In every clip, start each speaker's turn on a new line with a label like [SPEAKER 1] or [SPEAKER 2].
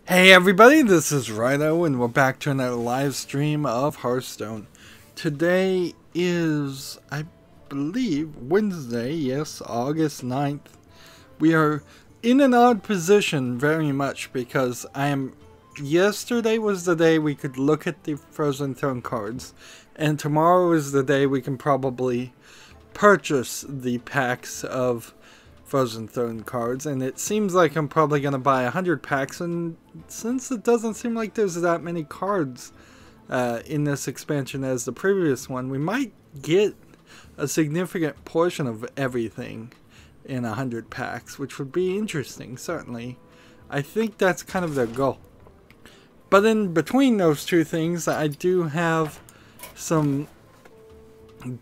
[SPEAKER 1] Hey everybody, this is Rydo and we're back to another live stream of Hearthstone. Today is, I believe, Wednesday, yes, August 9th. We are in an odd position very much because yesterday was the day we could look at the Frozen Throne cards, and tomorrow is the day we can probably purchase the packs of Frozen Throne cards, and it seems like I'm probably going to buy 100 packs, and since it doesn't seem like there's that many cards in this expansion as the previous one, we might get a significant portion of everything in 100 packs, which would be interesting, certainly. I think that's kind of their goal. But in between those two things, I do have some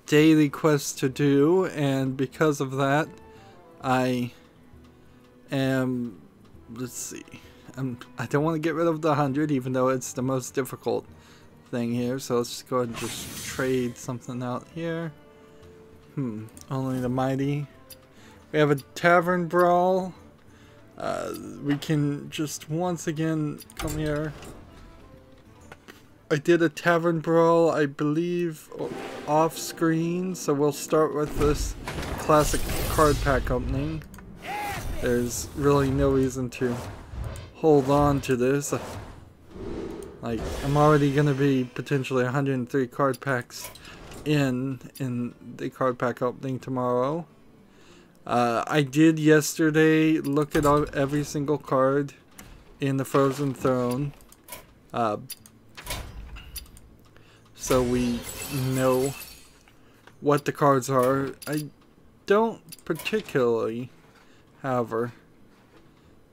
[SPEAKER 1] daily quests to do, and because of that, I am, let's see, I don't want to get rid of the 100, even though it's the most difficult thing here, so let's just go ahead and just trade something out here. Only the mighty. We have a tavern brawl. We can just once again come here. I did a tavern brawl, I believe, off screen, so we'll start with this classic card pack opening. There's really no reason to hold on to this. Like, I'm already going to be potentially 103 card packs in the card pack opening tomorrow. I did yesterday look at every single card in the Frozen Throne, so we know what the cards are. I don't particularly, however,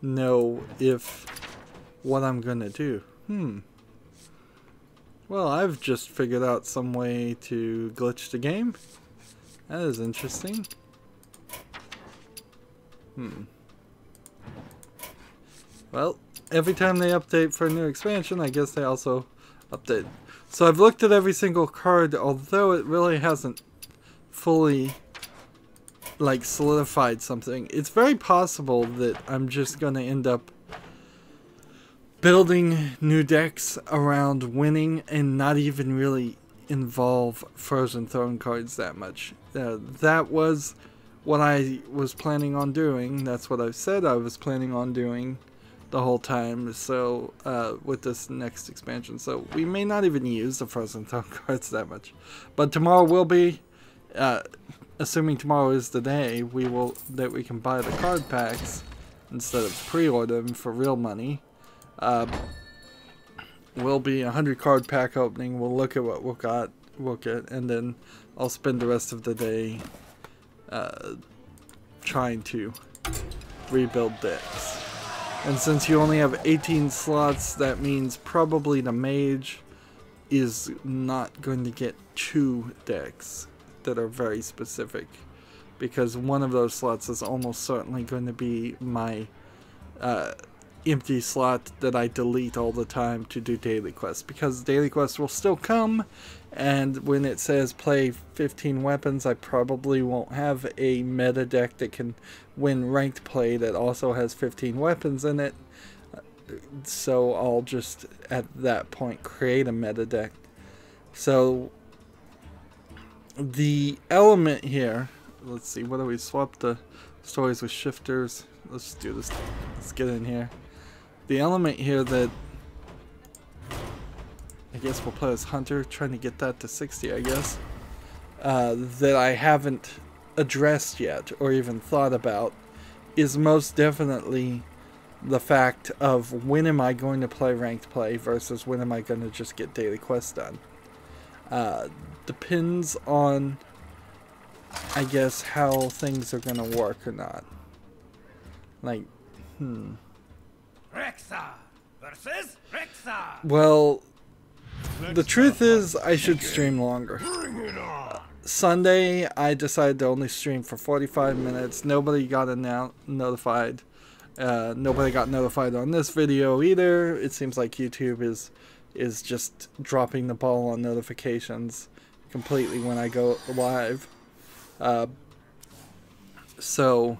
[SPEAKER 1] know what I'm gonna do. Well, I've just figured out some way to glitch the game. That is interesting. Well, every time they update for a new expansion, I guess they also update. So I've looked at every single card, although it really hasn't fully, like, solidified something. It's very possible that I'm just going to end up building new decks around winning and not even really involve Frozen Throne cards that much. That was what I was planning on doing. That's what I've said I was planning on doing the whole time, so with this next expansion. So we may not even use the Frozen Throne cards that much. But tomorrow will be, assuming tomorrow is the day, that we can buy the card packs instead of pre-order them for real money. Will be 100 card pack opening. We'll look at what we'll get, and then I'll spend the rest of the day trying to rebuild decks. And since you only have 18 slots, that means probably the mage is not going to get 2 decks that are very specific, because one of those slots is almost certainly going to be my empty slot that I delete all the time to do daily quests, because daily quests will still come, and when it says play 15 weapons, I probably won't have a meta deck that can win ranked play that also has 15 weapons in it, so I'll just at that point create a meta deck. So the element here, let's see, what do we swap the stories with shifters? Let's do this. Let's get in here. The element here that I guess we'll play as Hunter, trying to get that to 60, I guess, that I haven't addressed yet or even thought about, is most definitely the fact of when am I going to play ranked play versus when am I going to just get daily quests done. Depends on, I guess, how things are going to work or not. Like,
[SPEAKER 2] Rexa versus Rexa.
[SPEAKER 1] Well, the truth is I should stream longer. Sunday, I decided to only stream for 45 minutes. Nobody got notified. Nobody got notified on this video either. It seems like YouTube is just dropping the ball on notifications completely when I go live. So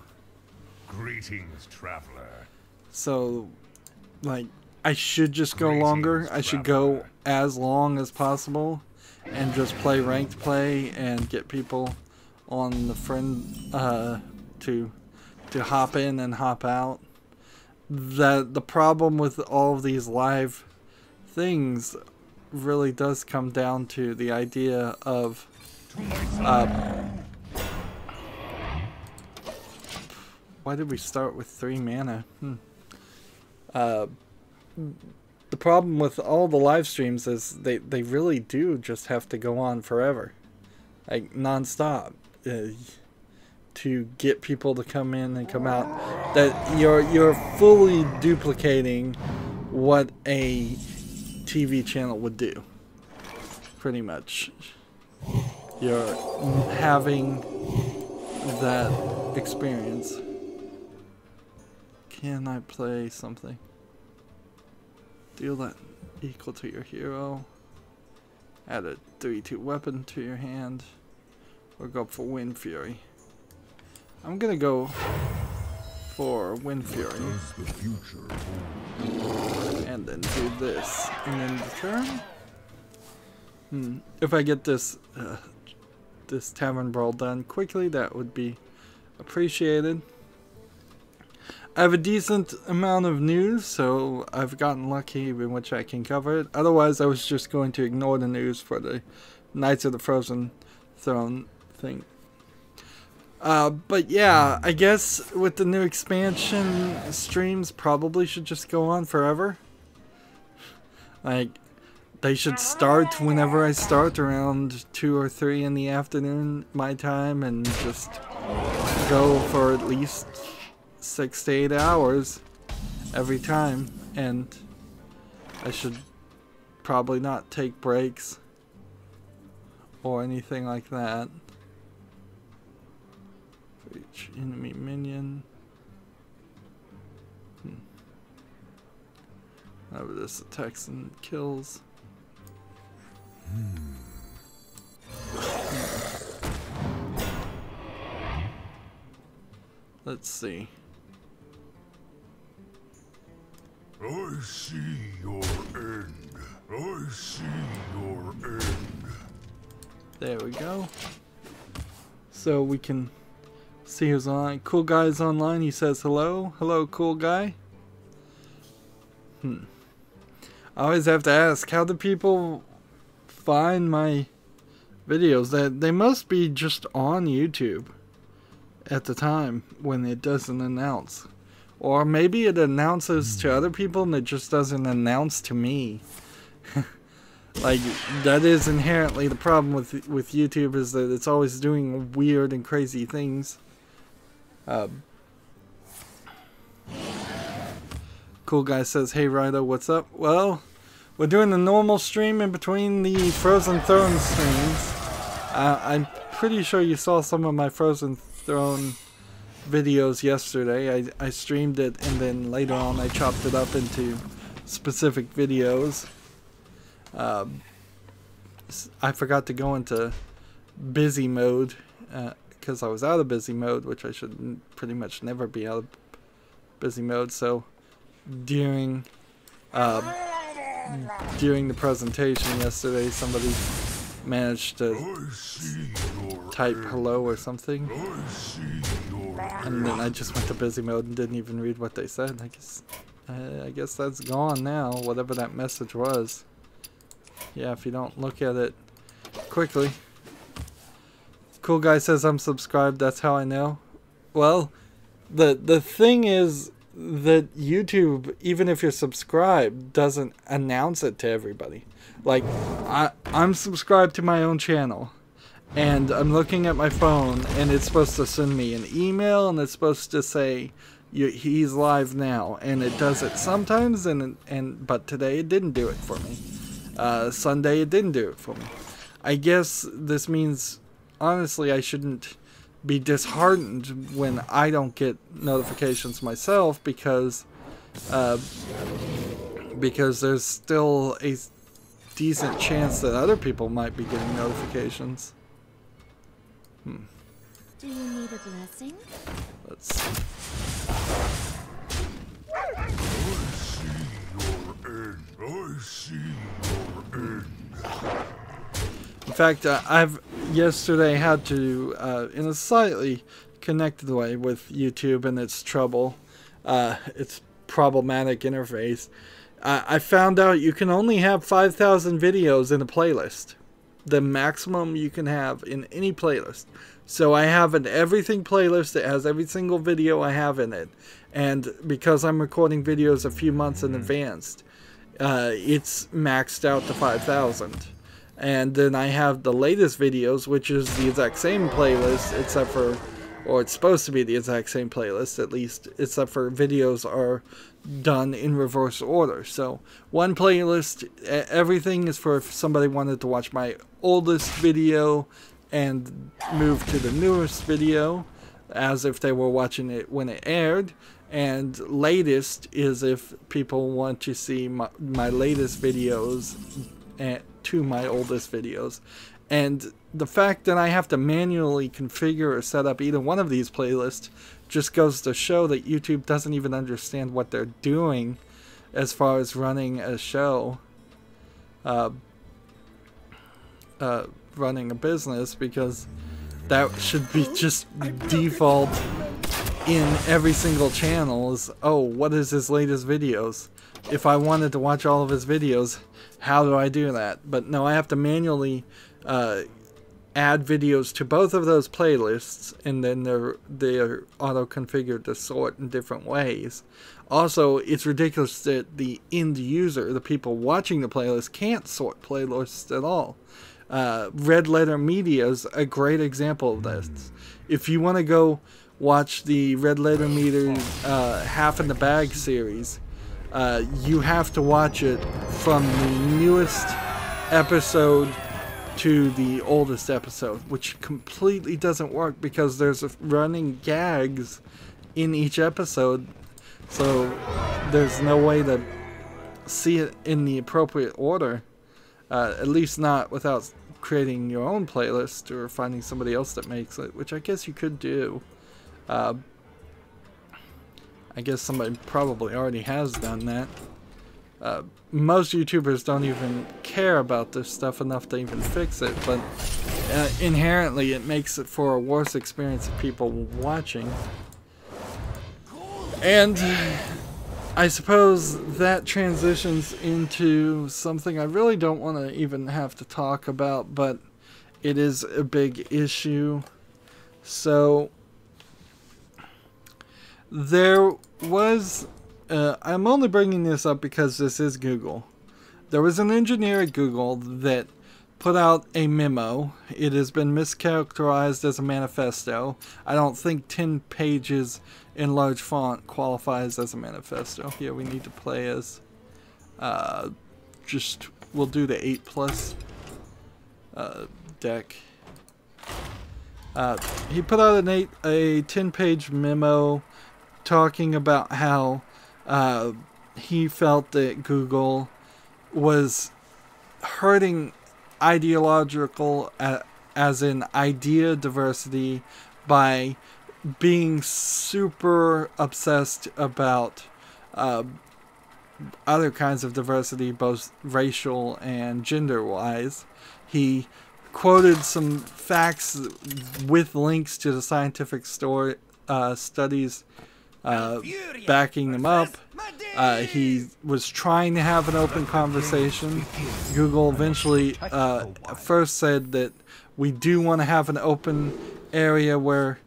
[SPEAKER 2] Greetings, traveler.
[SPEAKER 1] So, like, I should just go longer. I should go as long as possible and just play ranked play and get people on the friend to hop in and hop out. The problem with all of these live things really does come down to the idea of why did we start with 3 mana? The problem with all the live streams is they really do just have to go on forever, like non-stop, to get people to come in and come out. That you're fully duplicating what a TV channel would do, pretty much. You're having that experience. Can I play something? Deal that equal to your hero. Add a 3/2 weapon to your hand. Or go for Wind Fury. I'm gonna go for Wind Fury. And then do this. And then the turn. If I get this this Tavern Brawl done quickly, that would be appreciated. I have a decent amount of news, so I've gotten lucky in which I can cover it. Otherwise, I was just going to ignore the news for the Knights of the Frozen Throne thing. But yeah, I guess with the new expansion, streams probably should just go on forever. Like, they should start whenever I start, around 2 or 3 in the afternoon, my time, and just go for at least 6 to 8 hours every time, and I should probably not take breaks or anything like that. For each enemy minion. However, this attacks and kills. Let's see.
[SPEAKER 3] I see your end. I see your end.
[SPEAKER 1] There we go. So we can see who's on. Cool Guy's online. He says hello. Hello, cool guy. I always have to ask, how do people find my videos? That they must be just on YouTube at the time when it doesn't announce. Or maybe it announces to other people and it just doesn't announce to me. Like, that is inherently the problem with YouTube, is that it's always doing weird and crazy things. Cool Guy says, hey Rydo, what's up? Well, we're doing the normal stream in between the Frozen Throne streams. I'm pretty sure you saw some of my Frozen Throne videos yesterday. I streamed it, and then later on I chopped it up into specific videos. I forgot to go into busy mode because I was out of busy mode, which I should pretty much never be out of busy mode. So during the presentation yesterday, somebody managed to type hello or something, and then I just went to busy mode and didn't even read what they said. I guess that's gone now, whatever that message was. Yeah, if you don't look at it quickly. Cool Guy says I'm subscribed, that's how I know. Well, the thing is that YouTube, even if you're subscribed, doesn't announce it to everybody. Like, I'm subscribed to my own channel, and I'm looking at my phone, and it's supposed to send me an email, and it's supposed to say he's live now, and it does it sometimes, but today it didn't do it for me. Sunday it didn't do it for me. I guess this means, honestly, I shouldn't be disheartened when I don't get notifications myself, because there's still a decent chance that other people might be getting notifications.
[SPEAKER 4] Do you need a blessing?
[SPEAKER 1] Let's see.
[SPEAKER 3] I see your
[SPEAKER 1] fact, I've yesterday had to, in a slightly connected way with YouTube and its trouble, its problematic interface, I found out you can only have 5,000 videos in a playlist. The maximum you can have in any playlist. So I have an everything playlist that has every single video I have in it. And because I'm recording videos a few months in advance, it's maxed out to 5,000. And then I have the latest videos, which is the exact same playlist, except for, or it's supposed to be the exact same playlist, at least, except for videos are done in reverse order. So one playlist, everything is for if somebody wanted to watch my oldest video and move to the newest video, as if they were watching it when it aired. And latest is if people want to see my latest videos to my oldest videos. And the fact that I have to manually configure or set up either one of these playlists just goes to show that YouTube doesn't even understand what they're doing as far as running a show, running a business, because that should be just default in every single channel is, oh, what is his latest videos? If I wanted to watch all of his videos, how do I do that? But no, I have to manually add videos to both of those playlists, and then they're auto-configured to sort in different ways. Also, it's ridiculous that the end user, the people watching the playlist, can't sort playlists at all. Red Letter Media is a great example of this. If you want to go watch the Red Letter Meter Half in the Bag series, you have to watch it from the newest episode to the oldest episode, which completely doesn't work because there's running gags in each episode, so there's no way to see it in the appropriate order, at least not without creating your own playlist or finding somebody else that makes it, which I guess you could do. I guess somebody probably already has done that. Most YouTubers don't even care about this stuff enough to even fix it, but inherently it makes it for a worse experience of people watching. And I suppose that transitions into something I really don't want to even have to talk about, but it is a big issue. So there was, I'm only bringing this up because this is Google. There was an engineer at Google that put out a memo. It has been mischaracterized as a manifesto. I don't think 10 pages in large font qualifies as a manifesto. Here we need to play as, we'll do the 8+ deck. He put out a 10-page memo talking about how he felt that Google was hurting ideological, as in idea diversity, by being super obsessed about other kinds of diversity, both racial and gender-wise. He quoted some facts with links to the scientific studies backing them up. He was trying to have an open conversation. Google eventually first said that we do want to have an open area where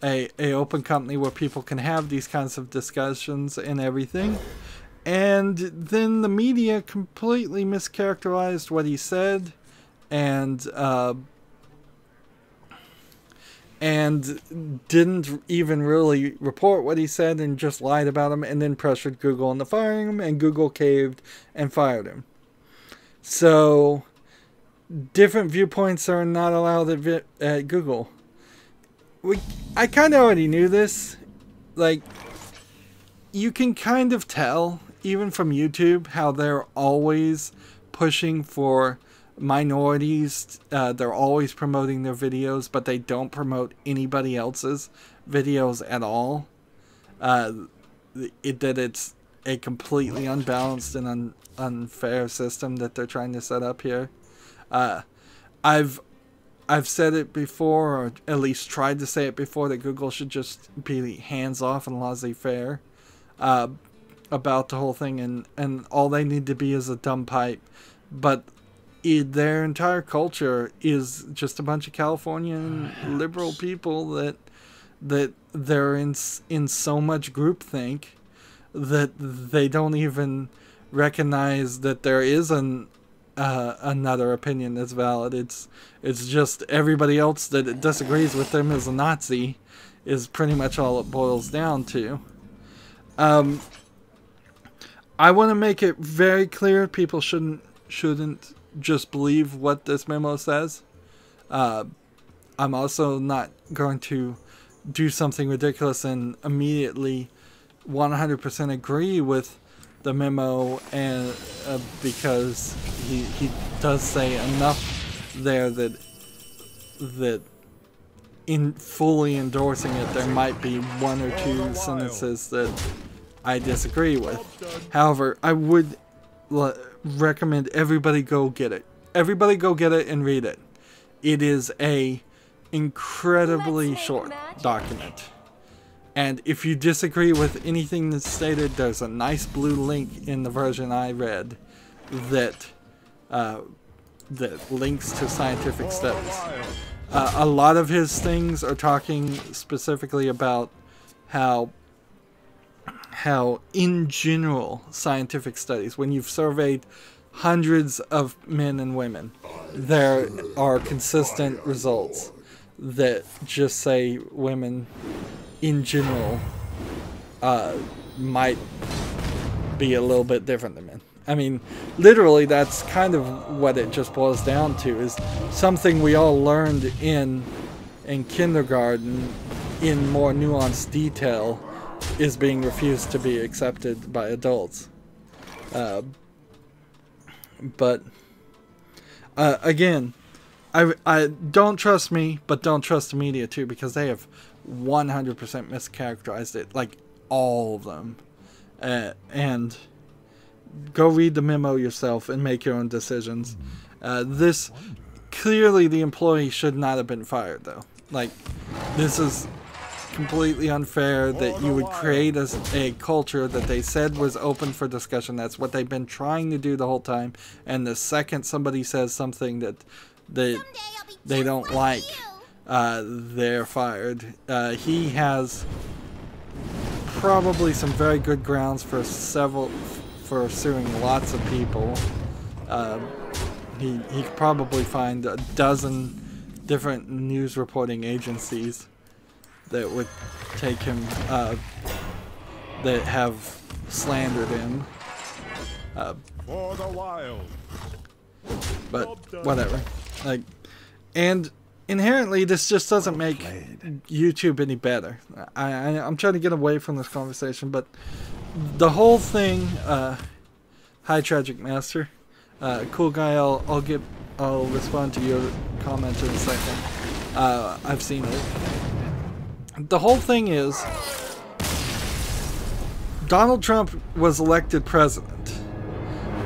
[SPEAKER 1] a open company where people can have these kinds of discussions and everything. And then the media completely mischaracterized what he said, and didn't even really report what he said and just lied about him, and then pressured Google into firing him, and Google caved and fired him. So different viewpoints are not allowed at Google. I kind of already knew this. Like, you can kind of tell, even from YouTube, how they're always pushing for minorities. They're always promoting their videos, but they don't promote anybody else's videos at all. That it's a completely unbalanced and unfair system that they're trying to set up here. I've said it before, or at least tried to say it before, that Google should just be hands-off and laissez-faire about the whole thing, and all they need to be is a dumb pipe. But their entire culture is just a bunch of Californian liberal people that they're in so much groupthink that they don't even recognize that there is another opinion that's valid. It's just everybody else that disagrees with them is a Nazi, is pretty much all it boils down to. I want to make it very clear, people shouldn't just believe what this memo says. I'm also not going to do something ridiculous and immediately 100% agree with the memo, and because he does say enough there that in fully endorsing it, there might be one or two sentences that I disagree with. However, I would recommend everybody go get it. Everybody go get it and read it. It is a incredibly short document. And if you disagree with anything that's stated, there's a nice blue link in the version I read that links to scientific studies. A lot of his things are talking specifically about how in general scientific studies, when you've surveyed hundreds of men and women, there are consistent results that just say women in general might be a little bit different than men. I mean, literally, that's kind of what it just boils down to, is something we all learned in kindergarten in more nuanced detail is being refused to be accepted by adults. But again, I don't trust me, but don't trust the media too, because they have 100% mischaracterized it, like all of them. And go read the memo yourself and make your own decisions. This clearly, the employee should not have been fired, though. Like, this is completely unfair that you would create a culture that they said was open for discussion. That's what they've been trying to do the whole time. And the second somebody says something that they don't like, they're fired. He has probably some very good grounds for suing lots of people. He could probably find a dozen different news reporting agencies that would take him, that have slandered him.
[SPEAKER 3] For the wild.
[SPEAKER 1] But whatever. Like, and inherently, this just doesn't make YouTube any better. I'm trying to get away from this conversation, but the whole thing. Hi, Tragic Master. Cool guy. I'll respond to your comment in a second. I've seen it. The whole thing is, Donald Trump was elected president,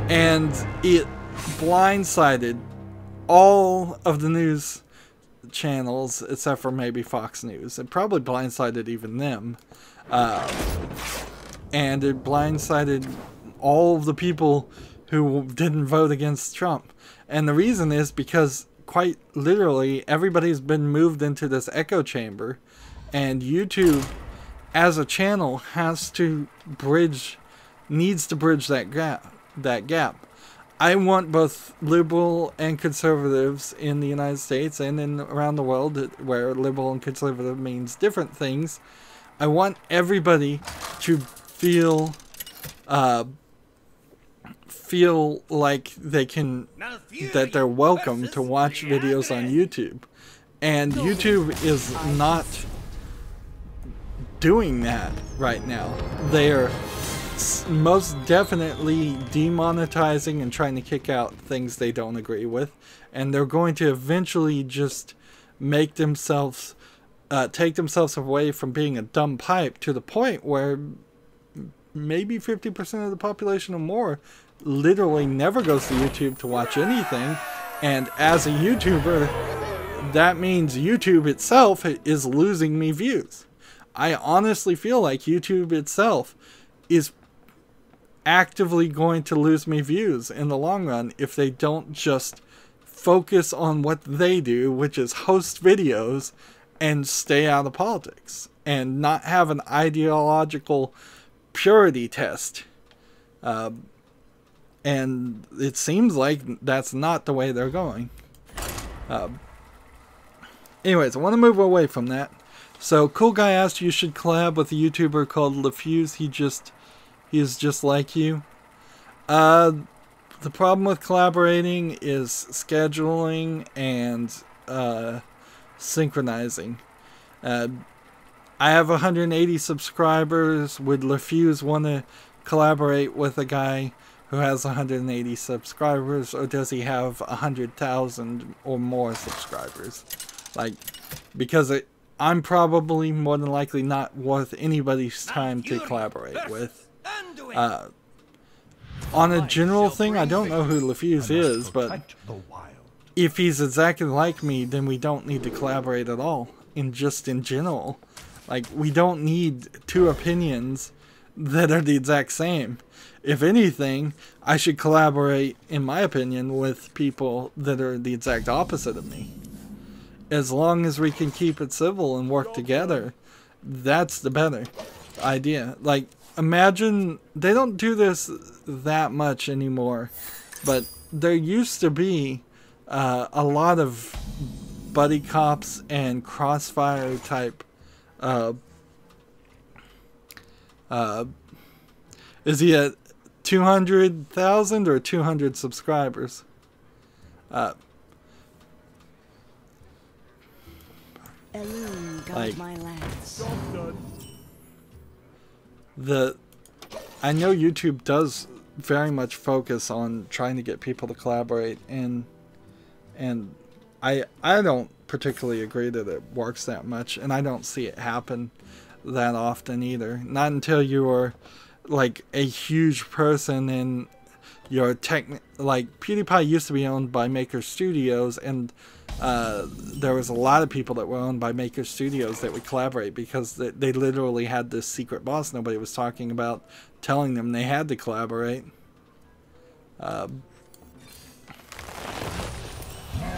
[SPEAKER 1] and it blindsided all of the news channels except for maybe Fox News. It probably blindsided even them, and it blindsided all of the people who didn't vote against Trump. And the reason is because, quite literally, everybody's been moved into this echo chamber, and YouTube as a channel needs to bridge that gap. I want both liberal and conservatives in the United States and around the world, where liberal and conservative means different things. I want everybody to feel like that they're welcome to watch videos on YouTube. And YouTube is not doing that right now. They are most definitely demonetizing and trying to kick out things they don't agree with, and they're going to eventually just make themselves take themselves away from being a dumb pipe to the point where maybe 50% of the population or more literally never goes to YouTube to watch anything, And as a YouTuber, that means YouTube itself is losing me views. I honestly feel like YouTube itself is actively going to lose me views in the long run if they don't just focus on what they do, which is host videos and stay out of politics and not have an ideological purity test. And it seems like that's not the way they're going. Anyways, I want to move away from that. So, Cool Guy asked you should collab with a YouTuber called LaFuse. He is just like you. The problem with collaborating is scheduling and synchronizing. I have 180 subscribers. Would LaFuse want to collaborate with a guy who has 180 subscribers, or does he have 100,000 or more subscribers? Like, because I'm probably more than likely not worth anybody's time to collaborate with. On a general thing, I don't know who LaFuse is, but if he's exactly like me, then we don't need to collaborate at all. Just in general. Like, we don't need two opinions that are the exact same. If anything, I should collaborate, in my opinion, with people that are the exact opposite of me. As long as we can keep it civil and work together, that's the better idea. Like, imagine, they don't do this that much anymore, but there used to be a lot of buddy cops and crossfire type is he at 200,000 or 200 subscribers? Like, I know YouTube does very much focus on trying to get people to collaborate, and I don't particularly agree that it works that much, and I don't see it happen that often either. Not until you are like a huge person and you're like PewDiePie used to be owned by Maker Studios, and there was a lot of people that were owned by Maker Studios that would collaborate because they literally had this secret boss nobody was talking about telling them they had to collaborate.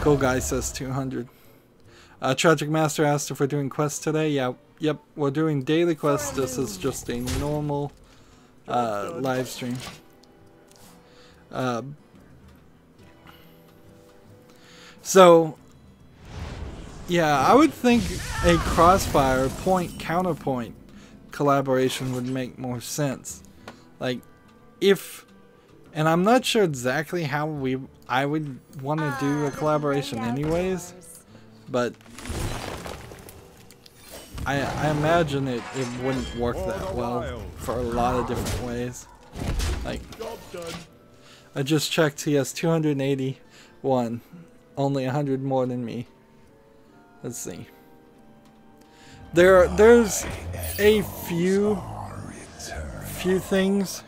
[SPEAKER 1] Cool Guy says 200. Tragic Master asked if we're doing quests today. Yeah, yep, we're doing daily quests. This is just a normal live stream. So, yeah, I would think a crossfire point counterpoint collaboration would make more sense. Like, if, and I'm not sure exactly how I would want to do a collaboration anyways, but I imagine it wouldn't work that well for a lot of different ways. Like, I just checked, he has 281, only 100 more than me. Let's see. There's a few things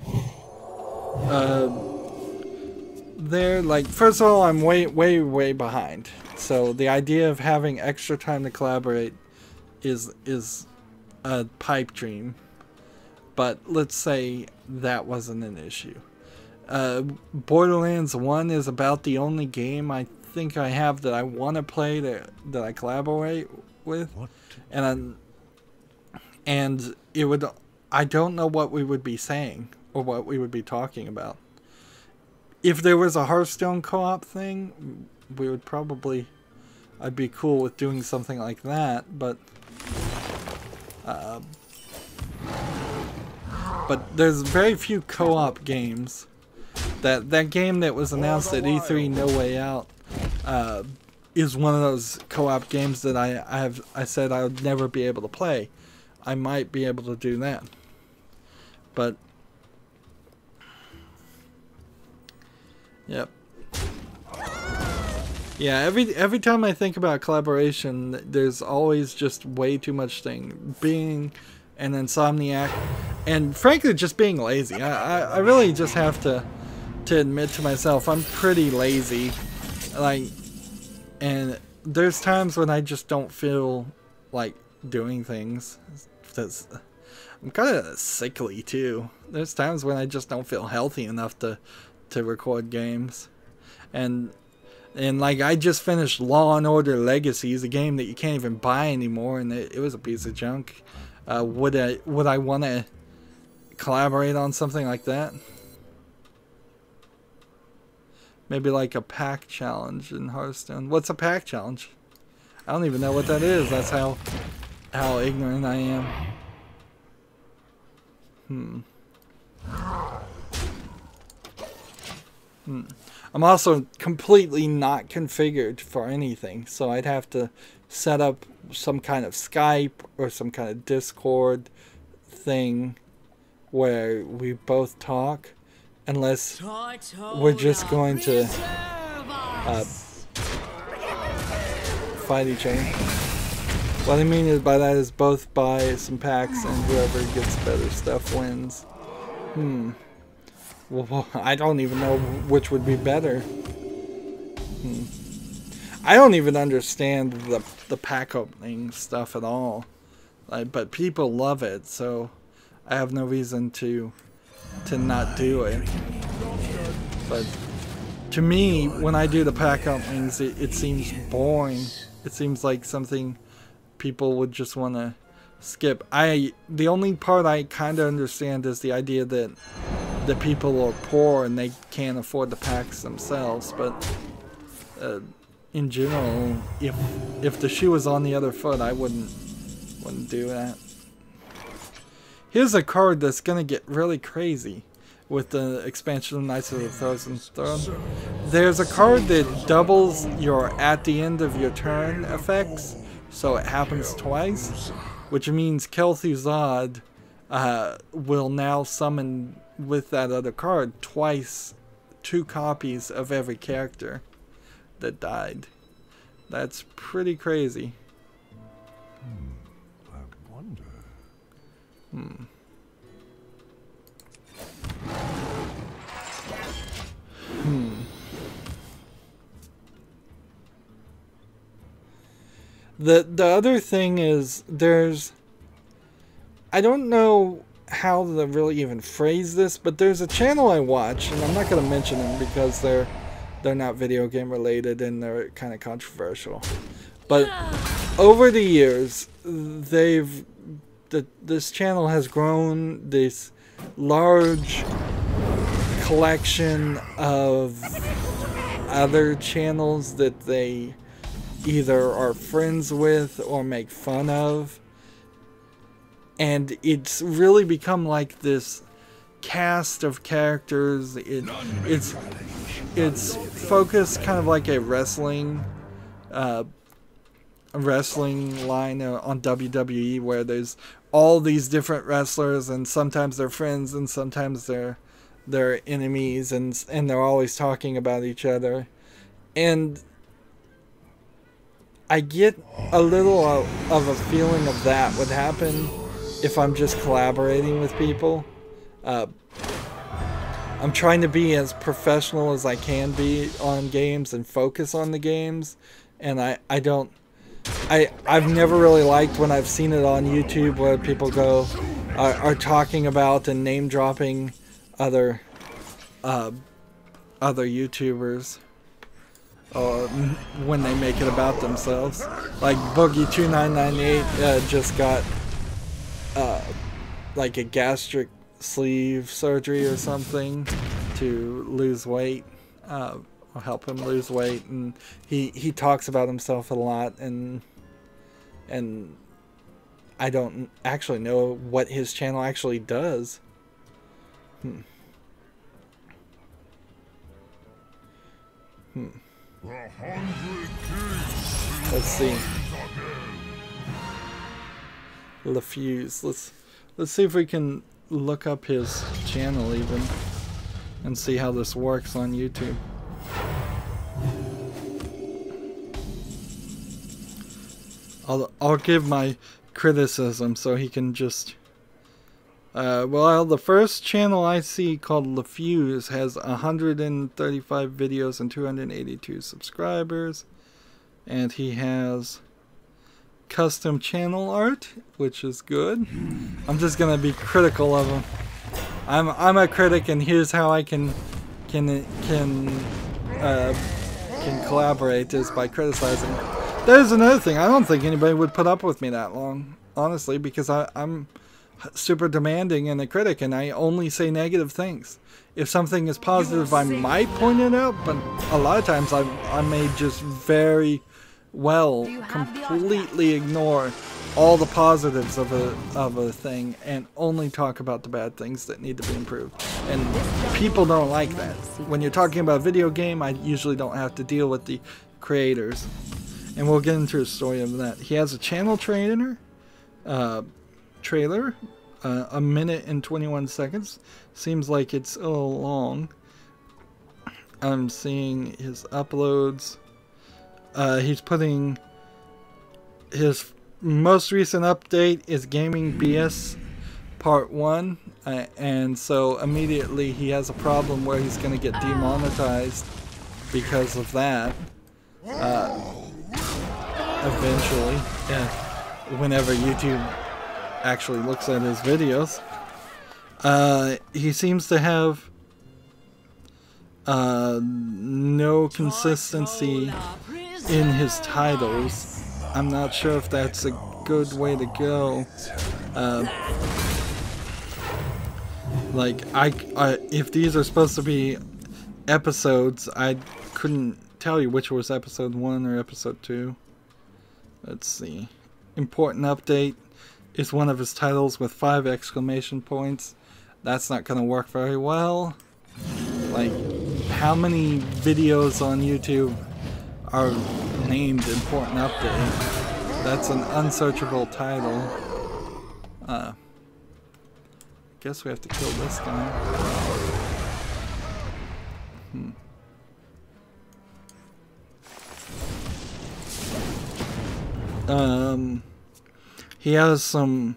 [SPEAKER 1] there. Like, first of all, I'm way behind. So the idea of having extra time to collaborate is a pipe dream. But let's say that wasn't an issue. Borderlands 1 is about the only game I think I have that I want to play that I collaborate with. And it would, I don't know what we would be saying or what we would be talking about. If there was a Hearthstone co-op thing, we would probably, I'd be cool with doing something like that, but there's very few co-op games. That game that was announced at E3, No Way Out, is one of those co-op games that I said I would never be able to play. I might be able to do that, but yep. Yeah, every time I think about collaboration, there's always just way too much thing. Being an Insomniac, and frankly just being lazy. I really just have to admit to myself I'm pretty lazy Like, and there's times when I just don't feel like doing things. Because I'm kind of sickly too. There's times when I just don't feel healthy enough to record games. And like, I just finished Law and Order Legacies, a game that you can't even buy anymore, and it was a piece of junk. Would I want to collaborate on something like that? Maybe like a pack challenge in Hearthstone. What's a pack challenge? I don't even know what that is. That's how ignorant I am. I'm also completely not configured for anything, so I'd have to set up some kind of Skype or some kind of Discord thing where we both talk, unless we're just going to fight each other. What I mean by that is both buy some packs and whoever gets better stuff wins. Well, I don't even know which would be better. I don't even understand the pack opening stuff at all. But people love it, so I have no reason to not do it. But to me, when I do the pack openings, it seems boring. It seems like something people would just want to skip. The only part I kind of understand is the idea that the people are poor and they can't afford the packs themselves, but in general, if the shoe was on the other foot, I wouldn't do that. Here's a card that's gonna get really crazy with the expansion of Knights of the Frozen Throne. There's a card that doubles your at the end of your turn effects, so it happens twice, which means Kel'Thuzad will now summon with that other card twice 2 copies of every character that died. That's pretty crazy.
[SPEAKER 3] I wonder.
[SPEAKER 1] The other thing is, I don't know how to really even phrase this, but there's a channel I watch, and I'm not going to mention them because they're not video game related and they're kind of controversial. But over the years, this channel has grown this large collection of other channels that they either are friends with or make fun of. And it's really become like this cast of characters. It's focused kind of like a wrestling line on WWE, where there's all these different wrestlers, and sometimes they're friends and sometimes they're enemies, and they're always talking about each other. And I get a little of a feeling of that would happen if I'm just collaborating with people. I'm trying to be as professional as I can be on games and focus on the games, and I've never really liked when I've seen it on YouTube where people are talking about and name dropping other YouTubers, or when they make it about themselves. Like Boogie2998 just got like a gastric sleeve surgery or something to lose weight, or help him lose weight, and he talks about himself a lot, and I don't actually know what his channel actually does. Let's see. LaFuse. Let's see if we can look up his channel even and see how this works on YouTube. I'll give my criticism so he can just Well, the first channel I see called LaFuse has 135 videos and 282 subscribers. And he has custom channel art, which is good. I'm just gonna be critical of him. I'm a critic, and here's how I can collaborate, is by criticizing. There's another thing. I don't think anybody would put up with me that long, honestly, because I'm super demanding and a critic, and I only say negative things. If something is positive, I might point it out, but a lot of times I may just very well completely ignore all the positives of a thing and only talk about the bad things that need to be improved. And people don't like that. When you're talking about a video game, I usually don't have to deal with the creators. And we'll get into a story of that. He has a channel trailer, a minute and 21 seconds. Seems like it's a little long. I'm seeing his uploads. He's putting his most recent update is Gaming BS Part 1, and so immediately he has a problem where he's going to get demonetized because of that. Eventually, whenever YouTube actually looks at his videos. He seems to have no consistency in his titles. I'm not sure if that's a good way to go. Like, if these are supposed to be episodes, I couldn't tell you which was episode 1 or episode 2. Let's see. Important update is one of his titles with 5 exclamation points. That's not going to work very well. Like, how many videos on YouTube are named Important Update? That's an unsearchable title. Guess we have to kill this guy. He has some...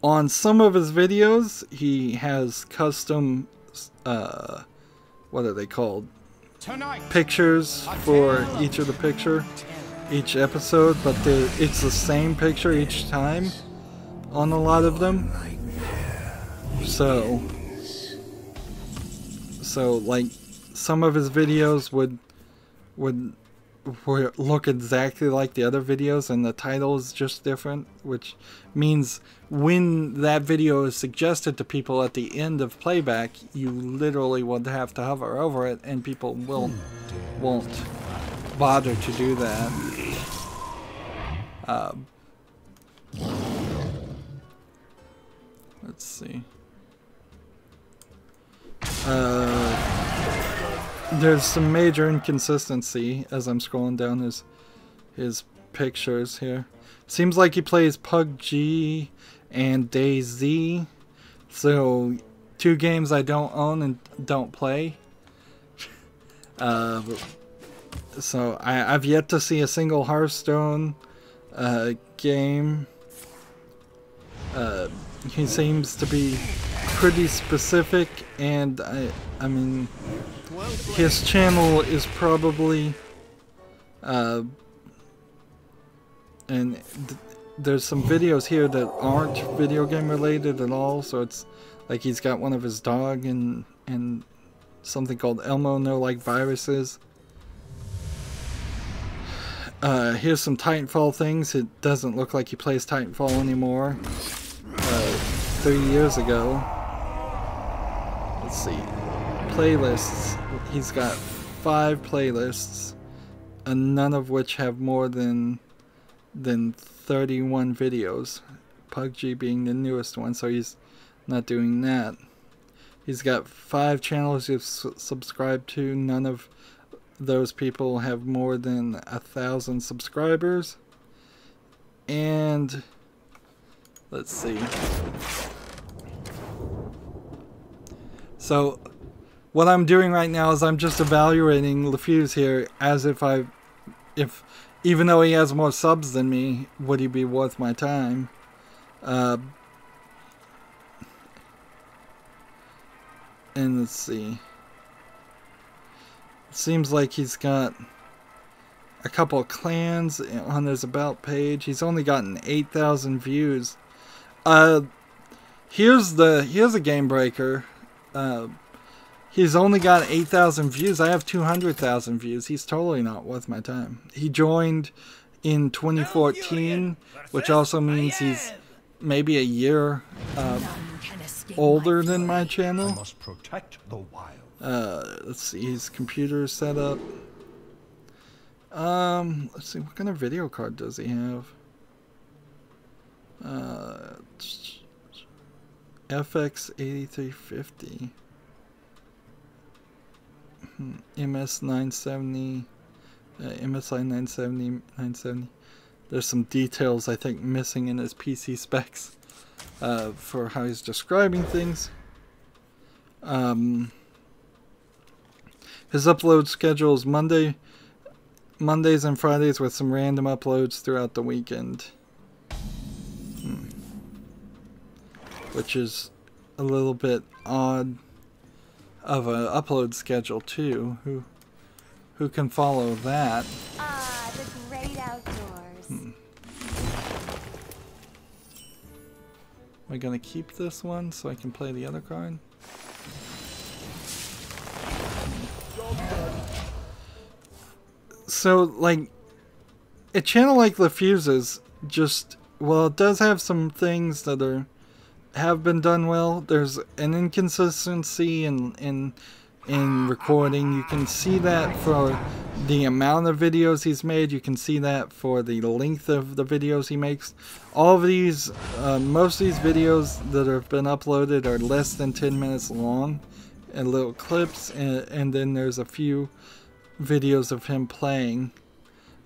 [SPEAKER 1] On some of his videos, he has custom... what are they called? Pictures for each of the each episode, but it's the same picture each time on a lot of them. So like, some of his videos would look exactly like the other videos, and the title is just different, which means when that video is suggested to people at the end of playback, you literally would have to hover over it, and people won't bother to do that. Let's see. There's some major inconsistency as I'm scrolling down his pictures here. Seems like he plays PUBG and DayZ, so 2 games I don't own and don't play. So I've yet to see a single Hearthstone game. He seems to be pretty specific, and I mean, his channel is probably and there's some videos here that aren't video game related at all, so it's like he's got one of his dog and something called Elmo No Like Viruses. Here's some Titanfall things. It doesn't look like he plays Titanfall anymore. 3 years ago. Let's see. Playlists. He's got 5 playlists, and none of which have more than 31 videos. PUBG being the newest one, so he's not doing that. He's got 5 channels he's subscribed to. None of those people have more than 1,000 subscribers. And let's see. So what I'm doing right now is I'm just evaluating LaFuse here as if even though he has more subs than me, would he be worth my time? And let's see. It seems like he's got a couple of clans on his about page. He's only gotten 8,000 views. Here's a game breaker. He's only got 8,000 views. I have 200,000 views. He's totally not worth my time. He joined in 2014, which also means he's maybe a year older than my channel.
[SPEAKER 3] Must protect the wild.
[SPEAKER 1] Let's see, his computer set up. Let's see, what kind of video card does he have? FX 8350. MS 970. MSI 970. There's some details I think missing in his PC specs for how he's describing things. His upload schedule is Mondays and Fridays with some random uploads throughout the weekend. Which is a little bit odd of an upload schedule too. Who can follow that?
[SPEAKER 4] Ah, the great outdoors.
[SPEAKER 1] Am I gonna keep this one so I can play the other card? So, like, a channel like LaFuse's just, well, it does have some things that have been done well. There's an inconsistency in recording. You can see that for the amount of videos he's made. You can see that for the length of the videos he makes. All of these, most of these videos that have been uploaded are less than 10 minutes long, and little clips, and then there's a few videos of him playing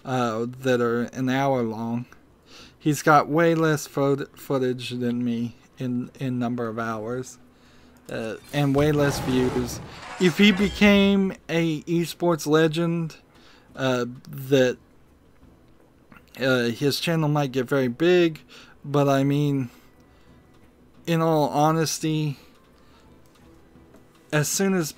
[SPEAKER 1] that are an hour long. He's got way less footage than me in number of hours, and way less views. If he became a esports legend, that his channel might get very big, but I mean, in all honesty, as soon as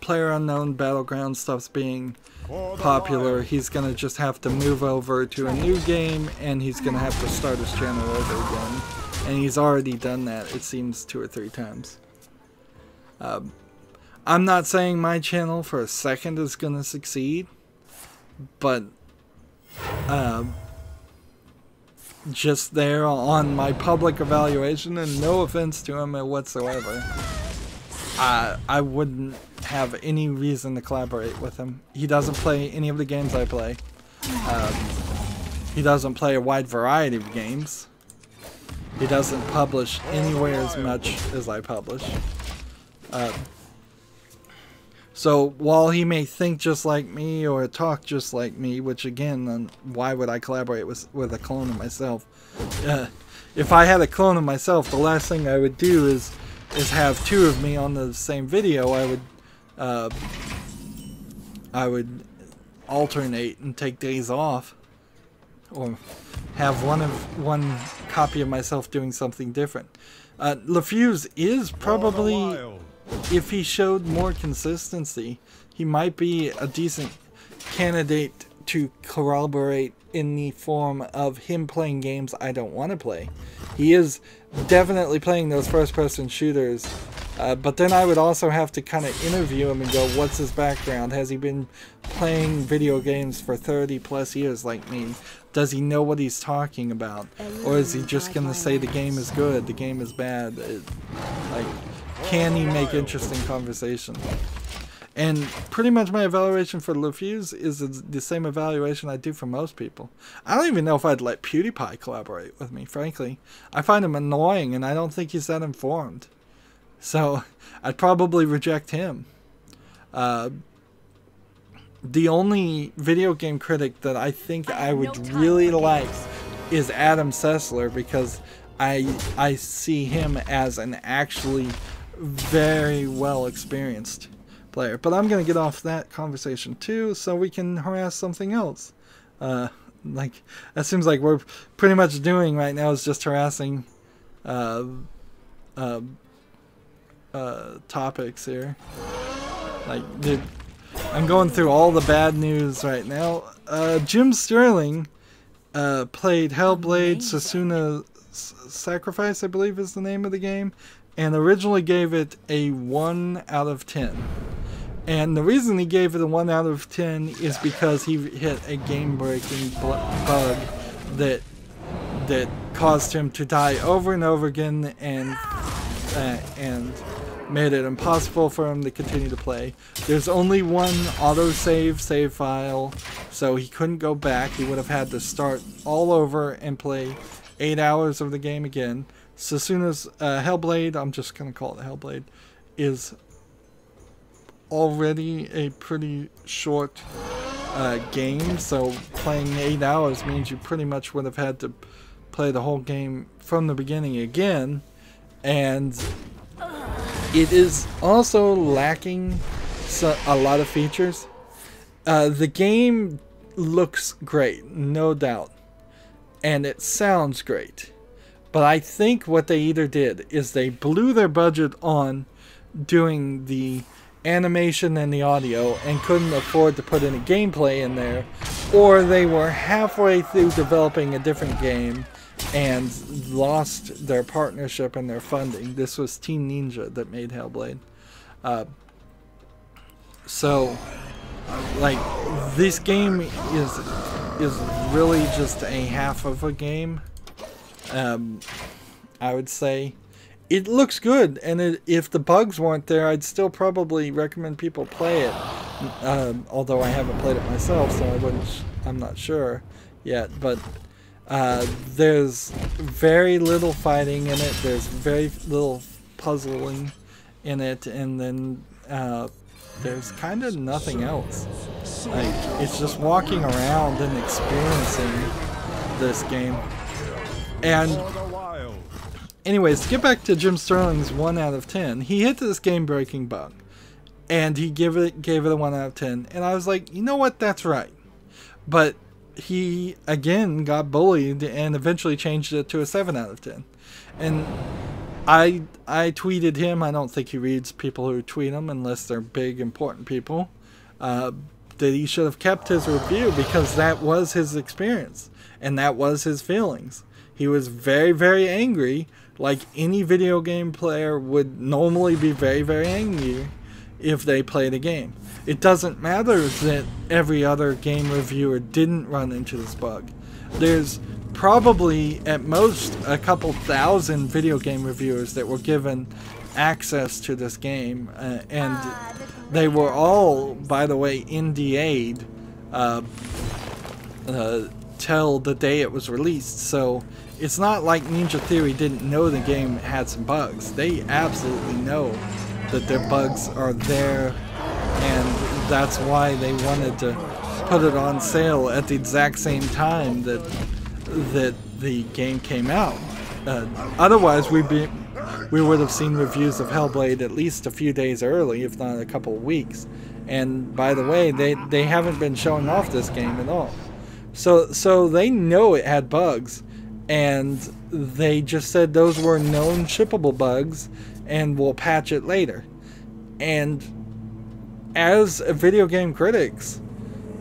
[SPEAKER 1] PlayerUnknown Battleground stops being popular, he's gonna just have to move over to a new game, and he's gonna have to start his channel over again. And he's already done that, it seems, 2 or 3 times. I'm not saying my channel for a second is gonna succeed, but just there on my public evaluation, and no offense to him whatsoever, I wouldn't have any reason to collaborate with him. He doesn't play any of the games I play. He doesn't play a wide variety of games. He doesn't publish anywhere as much as I publish. So while he may think just like me or talk just like me, which again, why would I collaborate with a clone of myself? If I had a clone of myself, the last thing I would do is have 2 of me on the same video. I would alternate and take days off, or have one copy of myself doing something different. LaFuse is probably, if he showed more consistency, he might be a decent candidate to corroborate in the form of him playing games I don't want to play. He is definitely playing those first-person shooters, but then I would also have to kind of interview him and go, what's his background? Has he been playing video games for 30 plus years like me? Does he know what he's talking about? Or is he just going to say the game is good, the game is bad? Like, can he make interesting conversation? And pretty much my evaluation for LaFuse is the same evaluation I do for most people. I don't even know if I'd let PewDiePie collaborate with me, frankly. I find him annoying, and I don't think he's that informed. So I'd probably reject him. The only video game critic that I think I would really like is Adam Sessler, because I see him as an actually very well experienced player. But I'm going to get off that conversation too, so we can harass something else. Like, that seems like we're pretty much doing right now is just harassing topics here. Like, I'm going through all the bad news right now. Jim Sterling played Hellblade Susuna's Sacrifice, I believe is the name of the game, and originally gave it a 1 out of 10. And the reason he gave it a 1 out of 10 is because he hit a game-breaking bug that caused him to die over and over again, and made it impossible for him to continue to play. There's only one autosave save file, so he couldn't go back. He would have had to start all over and play 8 hours of the game again. Susuna's Hellblade, I'm just going to call it Hellblade, is already a pretty short game, so playing 8 hours means you pretty much would have had to play the whole game from the beginning again, and it is also lacking a lot of features. The game looks great, no doubt, and it sounds great, but I think what they either did is they blew their budget on doing the animation and the audio and couldn't afford to put any gameplay in there, or they were halfway through developing a different game and lost their partnership and their funding. This was Team Ninja that made Hellblade. So, like, this game is really just a half of a game. I would say it looks good, and if the bugs weren't there, I'd still probably recommend people play it. Although I haven't played it myself, so I'm not sure yet. But there's very little fighting in it. There's very little puzzling in it, and then there's kind of nothing else. Like, it's just walking around and experiencing this game. And anyways, to get back to Jim Sterling's 1 out of 10, he hit this game-breaking bug, and he gave it a 1 out of 10. And I was like, you know what? That's right. But he again got bullied and eventually changed it to a 7 out of 10. And I tweeted him. I don't think he reads people who tweet him unless they're big, important people. That he should have kept his review, because that was his experience and that was his feelings. He was very, very angry, like any video game player would normally be very, very angry if they played a game. It doesn't matter that every other game reviewer didn't run into this bug. There's probably at most a couple thousand video game reviewers that were given access to this game, and they were all, by the way, NDA'd till the day it was released. So it's not like Ninja Theory didn't know the game had some bugs. They absolutely know that their bugs are there, and that's why they wanted to put it on sale at the exact same time that the game came out. Otherwise, we would have seen reviews of Hellblade at least a few days early, if not a couple of weeks. And by the way, they haven't been showing off this game at all. So they know it had bugs, and they just said those were known shippable bugs and we'll patch it later. And as video game critics,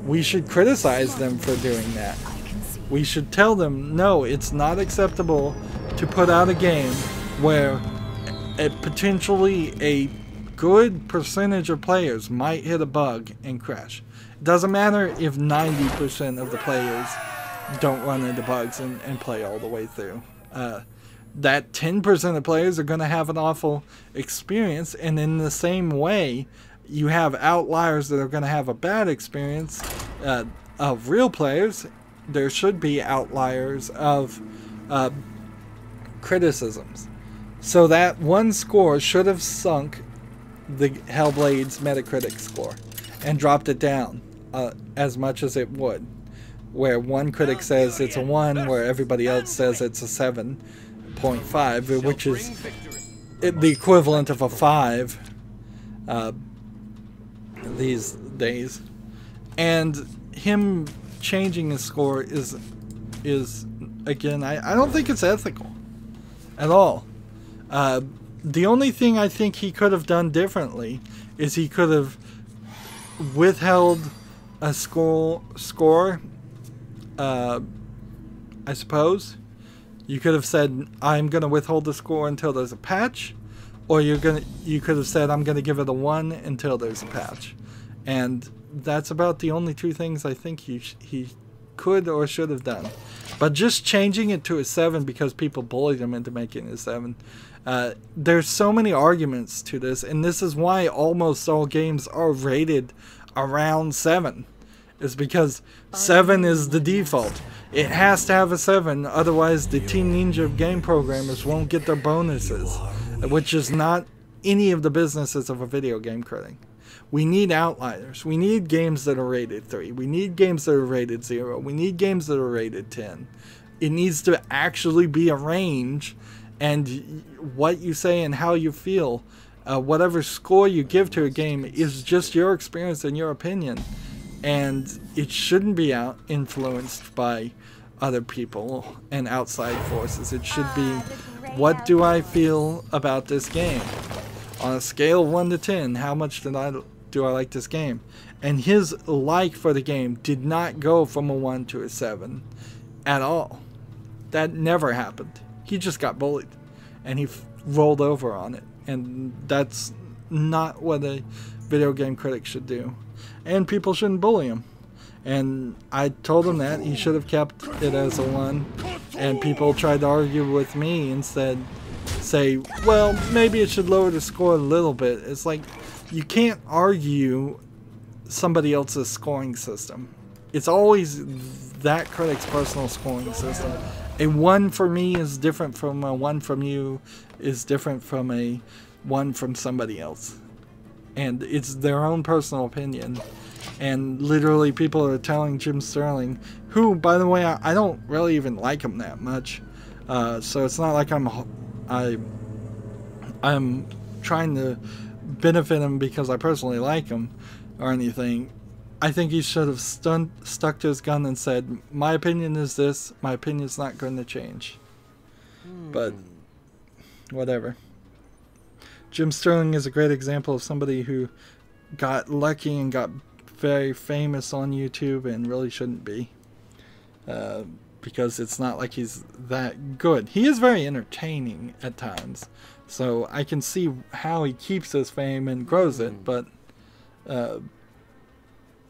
[SPEAKER 1] we should criticize them for doing that. We should tell them, no, it's not acceptable to put out a game where potentially a good percentage of players might hit a bug and crash. It doesn't matter if 90% of the players don't run into bugs and play all the way through. That 10% of players are going to have an awful experience, and in the same way, you have outliers that are going to have a bad experience of real players. There should be outliers of criticisms. So that one score should have sunk the Hellblade's Metacritic score and dropped it down as much as it would. Where one critic says it's a 1, where everybody else says it's a 7.5, which is the equivalent of a 5 these days. And him changing his score is again, I don't think it's ethical at all. the only thing I think he could have done differently is he could have withheld a score. I suppose you could have said, I'm gonna withhold the score until there's a patch, or you could have said, I'm gonna give it a 1 until there's a patch. And that's about the only two things I think he could or should have done. But just changing it to a 7 because people bullied him into making it a 7. There's so many arguments to this, and this is why almost all games are rated around 7. Is because 7 is the default. It has to have a 7, otherwise the Team Ninja game programmers won't get their bonuses, which is not any of the businesses of a video game critic. We need outliers. We need games that are rated 3. We need games that are rated 0. We need games that are rated 10. It needs to actually be a range, and what you say and how you feel, whatever score you give to a game is just your experience and your opinion. And it shouldn't be influenced by other people and outside forces. It should be, what do I feel about this game? On a scale of 1 to 10, how much do I like this game? And his like for the game did not go from a 1 to a 7 at all. That never happened. He just got bullied. And he rolled over on it. And that's not what a video game critic should do. And people shouldn't bully him. And I told him that he should have kept it as a 1. And people tried to argue with me and say, well, maybe it should lower the score a little bit. It's like, you can't argue somebody else's scoring system. It's always that critic's personal scoring system. A 1 for me is different from a 1 from you, is different from a 1 from somebody else. And it's their own personal opinion. And literally people are telling Jim Sterling, who, by the way, I don't really even like him that much. So it's not like I'm trying to benefit him because I personally like him or anything. I think he should have stuck to his gun and said, my opinion is this, my opinion's not going to change. But whatever. Jim Sterling is a great example of somebody who got lucky and got very famous on YouTube and really shouldn't be. Because it's not like he's that good. He is very entertaining at times. So I can see how he keeps his fame and grows it, but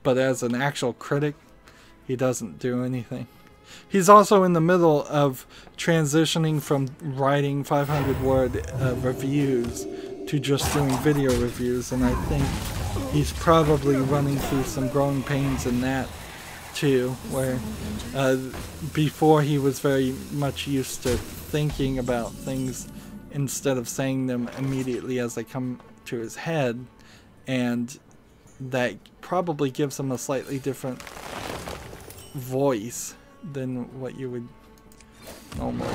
[SPEAKER 1] as an actual critic, he doesn't do anything. He's also in the middle of transitioning from writing 500-word reviews to just doing video reviews, and I think he's probably running through some growing pains in that too, where before he was very much used to thinking about things instead of saying them immediately as they come to his head, and that probably gives him a slightly different voice than what you would normally,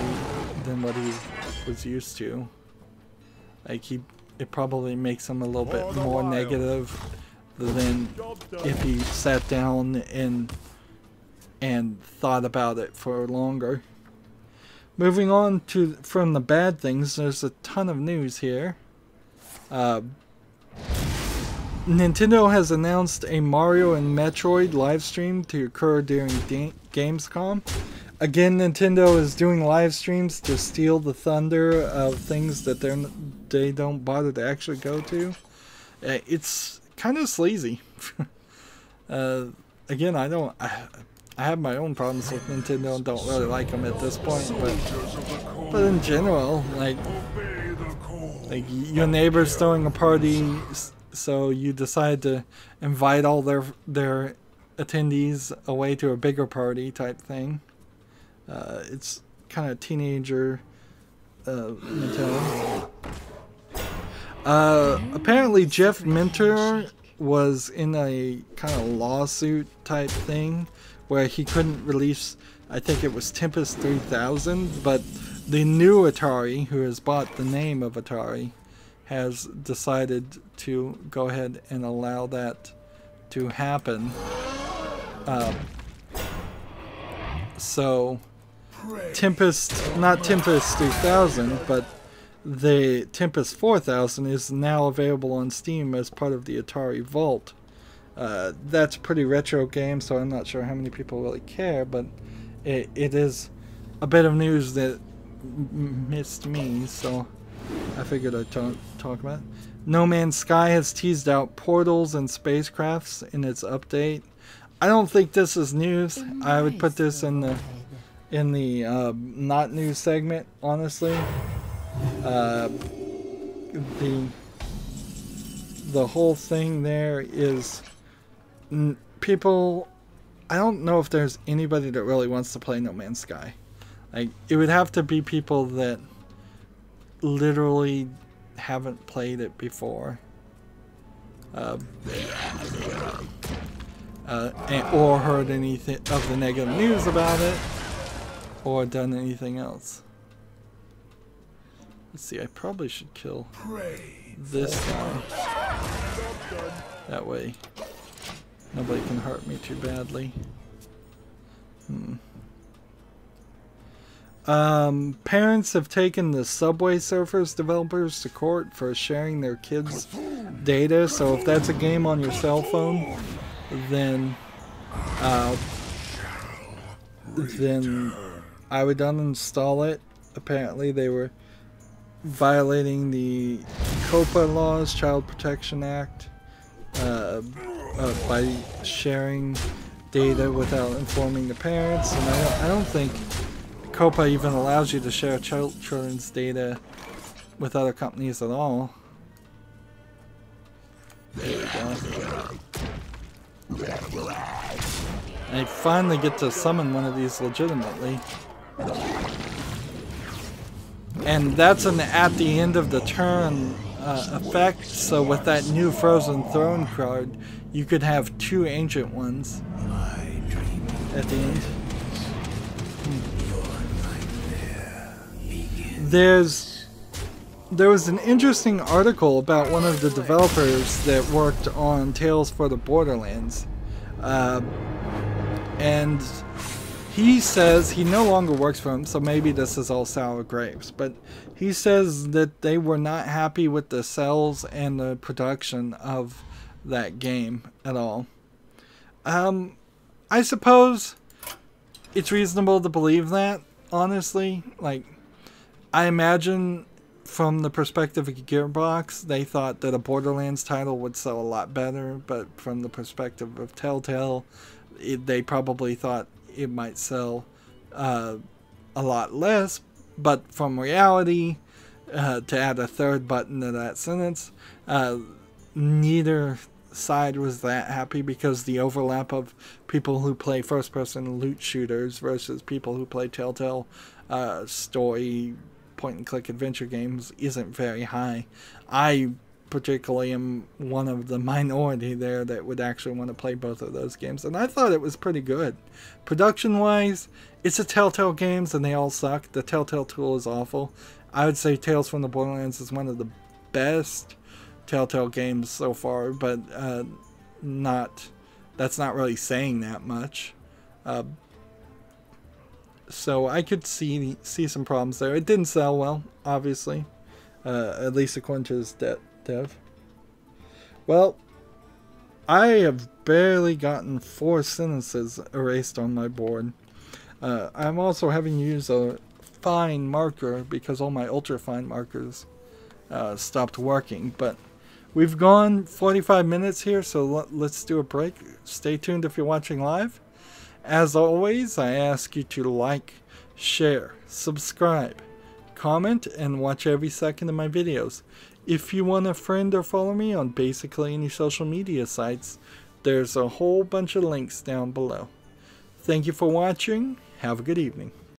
[SPEAKER 1] than what he was used to. Like it probably makes him a little bit more negative than if he sat down and thought about it for longer. Moving on from the bad things, there's a ton of news here. Nintendo has announced a Mario and Metroid live stream to occur during Gamescom. Again, Nintendo is doing live streams to steal the thunder of things that they don't bother to actually go to. It's kind of sleazy. Again, I have my own problems with Nintendo and don't really like them at this point, but in general, like your neighbor's throwing a party, so you decide to invite all their attendees away to a bigger party type thing. It's kind of teenager Nintendo. Apparently Jeff Minter was in a kind of lawsuit type thing where he couldn't release, I think it was Tempest 3000, but the new Atari, who has bought the name of Atari, has decided to go ahead and allow that to happen. So Tempest, not Tempest 3000, but the Tempest 4000 is now available on Steam as part of the Atari Vault. That's a pretty retro game, so I'm not sure how many people really care, but it is a bit of news that missed me, so I figured I'd talk about it. No Man's Sky has teased out portals and spacecrafts in its update. I don't think this is news. I would put this in the not news segment, honestly. The whole thing there is people. I don't know if there's anybody that really wants to play No Man's Sky. Like, it would have to be people that literally haven't played it before, or heard anything of the negative news about it, or done anything else. Let's see, I probably should kill this guy. That way nobody can hurt me too badly. Parents have taken the Subway Surfers developers to court for sharing their kids' data. So if that's a game on your cell phone, then I would uninstall it. Apparently they were violating the COPA laws, Child Protection Act, by sharing data without informing the parents. And I don't think COPA even allows you to share children's data with other companies at all. There we go. I finally get to summon one of these legitimately. And that's an at the end of the turn effect, so with that new Frozen Throne card, you could have 2 ancient ones at the end. There was an interesting article about one of the developers that worked on Tales for the Borderlands, and he says he no longer works for him, so maybe this is all sour grapes, but he says that they were not happy with the sales and the production of that game at all. I suppose it's reasonable to believe that, honestly. Like, I imagine from the perspective of Gearbox, they thought that a Borderlands title would sell a lot better, but from the perspective of Telltale, they probably thought it might sell a lot less. But from reality, to add a third button to that sentence, neither side was that happy, because the overlap of people who play first-person loot shooters versus people who play Telltale story point-and-click adventure games isn't very high. I particularly am one of the minority there that would actually want to play both of those games, and I thought it was pretty good. Production-wise, it's a Telltale games, and they all suck. The Telltale tool is awful. I would say Tales from the Borderlands is one of the best Telltale games so far, but that's not really saying that much. So I could see some problems there. It didn't sell well, obviously, at least according to his dev. Well, I have barely gotten 4 sentences erased on my board. I'm also having to use a fine marker because all my ultra fine markers stopped working. But we've gone 45 minutes here, so let's do a break. Stay tuned if you're watching live. As always, I ask you to like, share, subscribe, comment, and watch every second of my videos. If you want to friend or follow me on basically any social media sites, there's a whole bunch of links down below. Thank you for watching. Have a good evening.